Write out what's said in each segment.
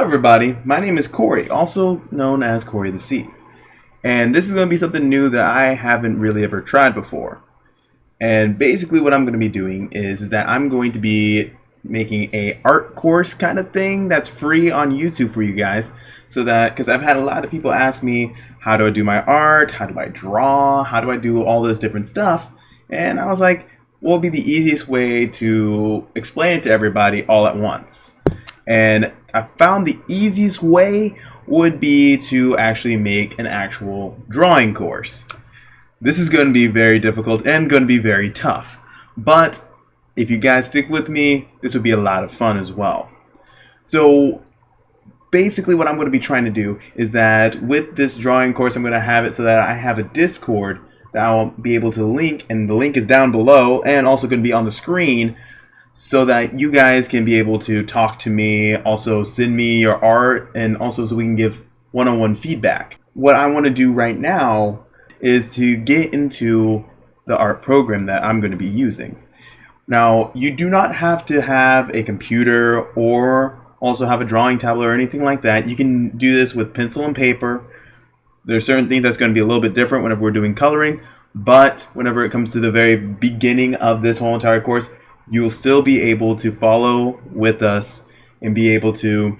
everybody, my name is Corey, also known as Corey the Sea. And this is going to be something new that I haven't really ever tried before. And basically what I'm going to be doing is that I'm going to be making a art course kind of thing that's free on YouTube for you guys. So that, because I've had a lot of people ask me, how do I do my art? How do I draw? How do I do all this different stuff? And I was like, what would be the easiest way to explain it to everybody all at once? And I found the easiest way would be to actually make an actual drawing course. This is going to be very difficult and going to be very tough. But if you guys stick with me, this would be a lot of fun as well. So basically what I'm going to be trying to do is that with this drawing course, I'm going to have it so that I have a Discord that I'll be able to link, and the link is down below and also going to be on the screen, so that you guys can be able to talk to me, also send me your art, and also so we can give one-on-one feedback. What I want to do right now is to get into the art program that I'm going to be using. Now, you do not have to have a computer or also have a drawing tablet or anything like that. You can do this with pencil and paper. There's certain things that's going to be a little bit different whenever we're doing coloring, but whenever it comes to the very beginning of this whole entire course, you will still be able to follow with us and be able to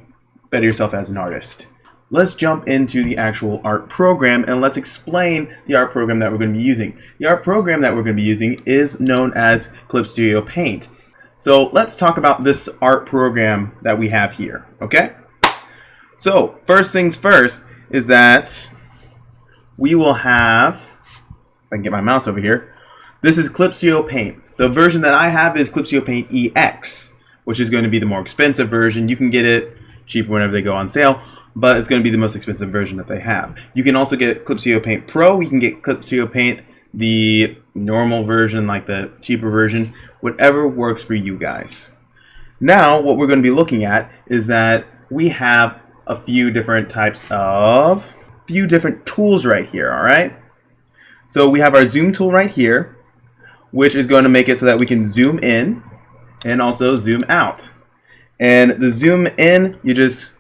better yourself as an artist. Let's jump into the actual art program and let's explain the art program that we're going to be using. The art program that we're going to be using is known as Clip Studio Paint. So let's talk about this art program that we have here, okay? So first things first is that we will have, if I can get my mouse over here, this is Clip Studio Paint. The version that I have is Clip Studio Paint EX, which is going to be the more expensive version. You can get it cheaper whenever they go on sale, but it's going to be the most expensive version that they have. You can also get Clip Studio Paint Pro. You can get Clip Studio Paint the normal version, like the cheaper version, whatever works for you guys. Now, what we're going to be looking at is that we have a few different types of, different tools right here, all right? So we have our zoom tool right here, which is going to make it so that we can zoom in and also zoom out. And the zoom in, you just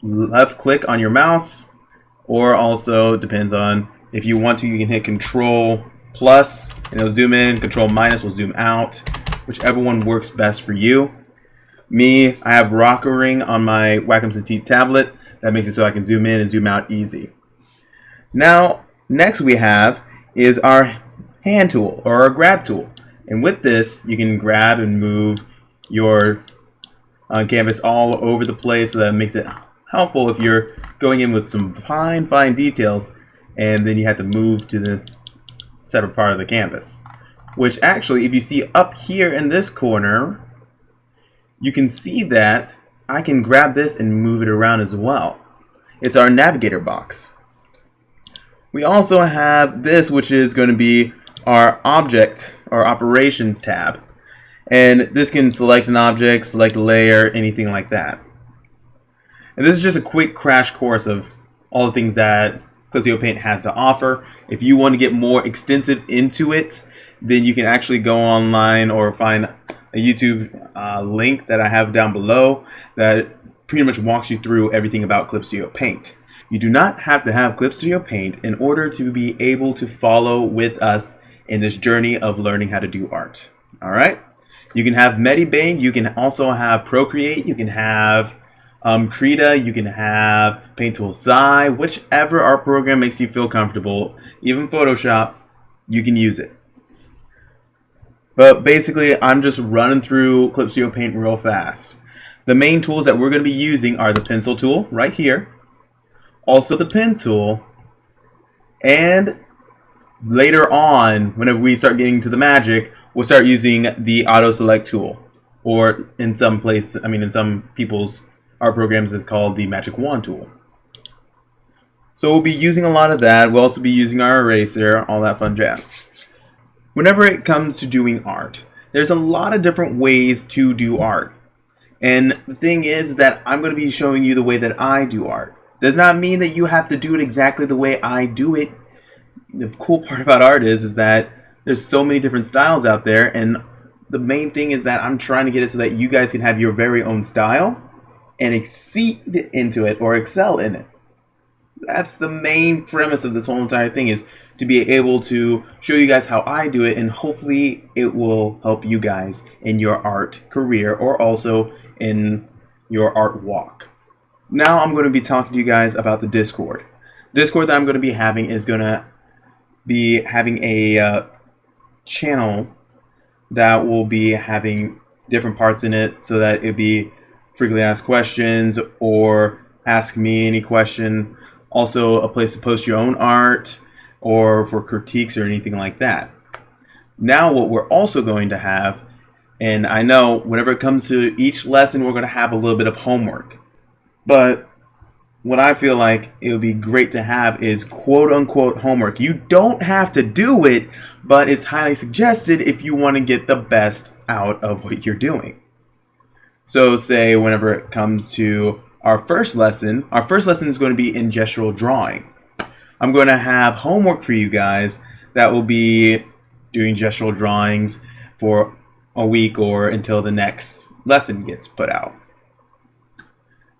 left click on your mouse, or also depends on if you want to, you can hit Control plus and it'll zoom in, Control minus will zoom out, whichever one works best for you. Me, I have rocker ring on my Wacom Cintiq tablet. That makes it so I can zoom in and zoom out easy. Now, next we have is our hand tool or our grab tool. And with this, you can grab and move your canvas all over the place, so that makes it helpful if you're going in with some fine details and then you have to move to the separate part of the canvas. Which actually, if you see up here in this corner, you can see that I can grab this and move it around as well. It's our navigator box. We also have this, which is going to be our object or operations tab. And this can select an object, select a layer, anything like that. And this is just a quick crash course of all the things that Clip Studio Paint has to offer. If you want to get more extensive into it, then you can actually go online or find a YouTube link that I have down below that pretty much walks you through everything about Clip Studio Paint. You do not have to have Clip Studio Paint in order to be able to follow with us in this journey of learning how to do art. All right? You can have Medibang, you can also have Procreate, you can have Krita, you can have Paint Tool Sci, whichever art program makes you feel comfortable, even Photoshop, you can use it. But basically, I'm just running through Clip Studio Paint real fast. The main tools that we're going to be using are the pencil tool right here, also the pen tool, and later on, whenever we start getting to the magic, we'll start using the auto select tool, or in some people's art programs it's called the magic wand tool. So we'll be using a lot of that. We'll also be using our eraser, all that fun jazz. Whenever it comes to doing art, there's a lot of different ways to do art. And the thing is that I'm going to be showing you the way that I do art. Does not mean that you have to do it exactly the way I do it. The cool part about art is that there's so many different styles out there, and the main thing is that I'm trying to get it so that you guys can have your very own style and exceed into it or excel in it. That's the main premise of this whole entire thing, is to be able to show you guys how I do it, and hopefully it will help you guys in your art career or also in your art walk. Now I'm going to be talking to you guys about the Discord. Discord that I'm going to be having is going to be having a channel that will be having different parts in it, so that it'd be frequently asked questions or ask me any question. Also a place to post your own art or for critiques or anything like that. Now what we're also going to have, and I know whenever it comes to each lesson we're going to have a little bit of homework, but what I feel like it would be great to have is quote-unquote homework. You don't have to do it, but it's highly suggested if you want to get the best out of what you're doing. So say whenever it comes to our first lesson is going to be in gestural drawing. I'm going to have homework for you guys that will be doing gestural drawings for a week or until the next lesson gets put out.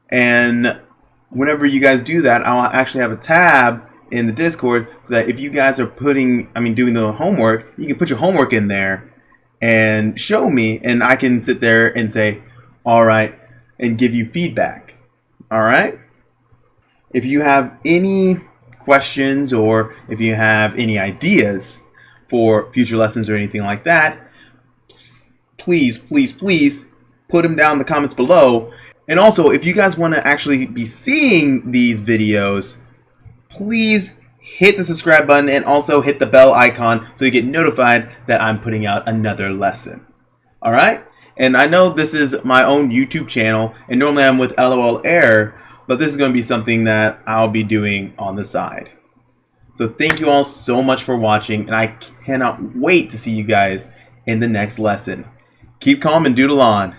And whenever you guys do that, I'll actually have a tab in the Discord so that if you guys are doing the homework, you can put your homework in there and show me, and I can sit there and say, all right, and give you feedback. All right? If you have any questions or if you have any ideas for future lessons or anything like that, please put them down in the comments below. And also, if you guys want to actually be seeing these videos, please hit the subscribe button and also hit the bell icon so you get notified that I'm putting out another lesson. All right? And I know this is my own YouTube channel, and normally I'm with LOL Air, but this is going to be something that I'll be doing on the side. So thank you all so much for watching, and I cannot wait to see you guys in the next lesson. Keep calm and doodle on.